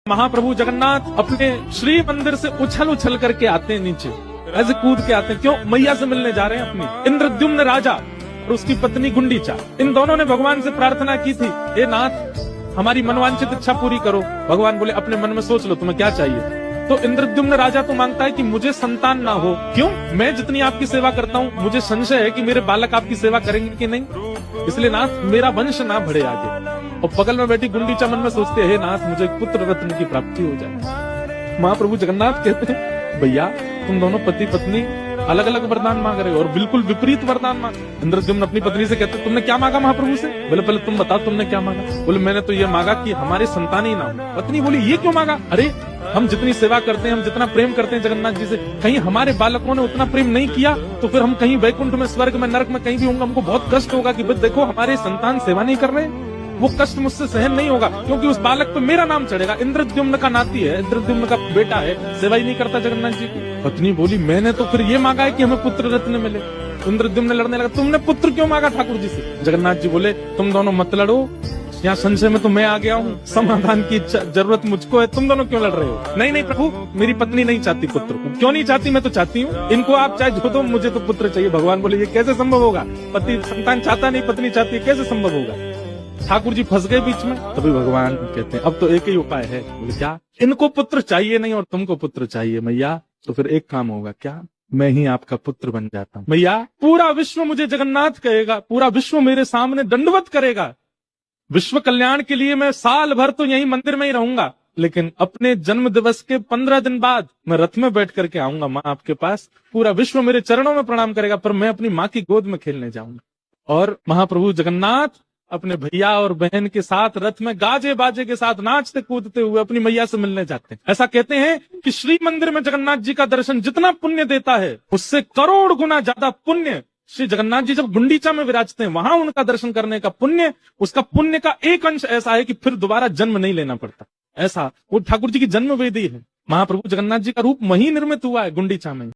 महाप्रभु जगन्नाथ अपने श्री मंदिर से उछल उछल करके आते हैं नीचे, ऐसे कूद के आते हैं। क्यों? मैया से मिलने जा रहे हैं अपनी। इंद्रद्युम्न राजा और उसकी पत्नी गुंडीचा, इन दोनों ने भगवान से प्रार्थना की थी, हे नाथ हमारी मनवांछित इच्छा पूरी करो। भगवान बोले अपने मन में सोच लो तुम्हें क्या चाहिए। तो इंद्रद्युम्न राजा तो मांगता है कि मुझे संतान ना हो। क्यों? मैं जितनी आपकी सेवा करता हूँ मुझे संशय है कि मेरे बालक आपकी सेवा करेंगे कि नहीं, इसलिए नाथ मेरा वंश ना बढ़े आगे। और बगल में बैठी गुंडीचा मन में सोचते हैं, हे नाथ मुझे पुत्र रत्न की प्राप्ति हो जाए। महाप्रभु जगन्नाथ कहते हैं भैया तुम दोनों पति पत्नी अलग अलग वरदान मांग रहे हो और बिल्कुल विपरीत वरदान मांग। इंद्रद्युम्न अपनी पत्नी से कहते तुमने क्या मांगा महाप्रभु से? बोले पहले तुम बताओ तुमने क्या मांगा। बोले मैंने तो ये मांगा कि हमारे संतान ही ना हो। पत्नी बोली ये क्यों मांगा? अरे हम जितनी सेवा करते हैं, हम जितना प्रेम करते हैं जगन्नाथ जी से, कहीं हमारे बालकों ने उतना प्रेम नहीं किया तो फिर हम कहीं वैकुंठ में, स्वर्ग में, नरक में कहीं भी होंगे, हमको बहुत कष्ट होगा कि देखो हमारे संतान सेवा नहीं कर रहे। वो कष्ट मुझसे सहन नहीं होगा क्योंकि उस बालक पे मेरा नाम चढ़ेगा। इंद्रद्युम्न का नाती है, इंद्रद्युम्न का बेटा है, सेवा ही नहीं करता जगन्नाथ जी की। पत्नी बोली मैंने तो फिर ये मांगा है कि हमें पुत्र रत्न मिले। इंद्रद्युम्न लड़ने लगा, तुमने पुत्र क्यों मांगा ठाकुर जी से? जगन्नाथ जी बोले तुम दोनों मत लड़ो, यहाँ संशय में तो मैं आ गया हूँ, समाधान की जरूरत मुझको है, तुम दोनों क्यों लड़ रहे हो? नहीं नहीं प्रभु मेरी पत्नी नहीं चाहती पुत्र को। क्यों नहीं चाहती? मैं तो चाहती हूँ, इनको आप चाहे जो दो मुझे तो पुत्र चाहिए। भगवान बोले ये कैसे संभव होगा? पति संतान चाहता नहीं, पत्नी चाहती है, कैसे संभव होगा? ठाकुर जी फंस गए बीच में। तभी भगवान कहते हैं अब तो एक ही उपाय है। बोले क्या? इनको पुत्र चाहिए नहीं और तुमको पुत्र चाहिए मैया, तो फिर एक काम होगा। क्या? मैं ही आपका पुत्र बन जाता हूँ मैया। पूरा विश्व मुझे जगन्नाथ कहेगा, पूरा विश्व मेरे सामने दंडवत करेगा। विश्व कल्याण के लिए मैं साल भर तो यही मंदिर में ही रहूंगा, लेकिन अपने जन्म दिवस के 15 दिन बाद मैं रथ में बैठ करके आऊंगा माँ आपके पास। पूरा विश्व मेरे चरणों में प्रणाम करेगा, पर मैं अपनी माँ की गोद में खेलने जाऊंगा। और महाप्रभु जगन्नाथ अपने भैया और बहन के साथ रथ में गाजे बाजे के साथ नाचते कूदते हुए अपनी मैया से मिलने जाते हैं। ऐसा कहते हैं कि श्री मंदिर में जगन्नाथ जी का दर्शन जितना पुण्य देता है उससे करोड़ गुना ज्यादा पुण्य श्री जगन्नाथ जी जब गुंडीचा में विराजते हैं वहां उनका दर्शन करने का पुण्य, उसका पुण्य का एक अंश ऐसा है कि फिर दोबारा जन्म नहीं लेना पड़ता। ऐसा वो ठाकुर जी की जन्म वेदी है। महाप्रभु जगन्नाथ जी का रूप वहीं निर्मित हुआ है गुंडीचा में।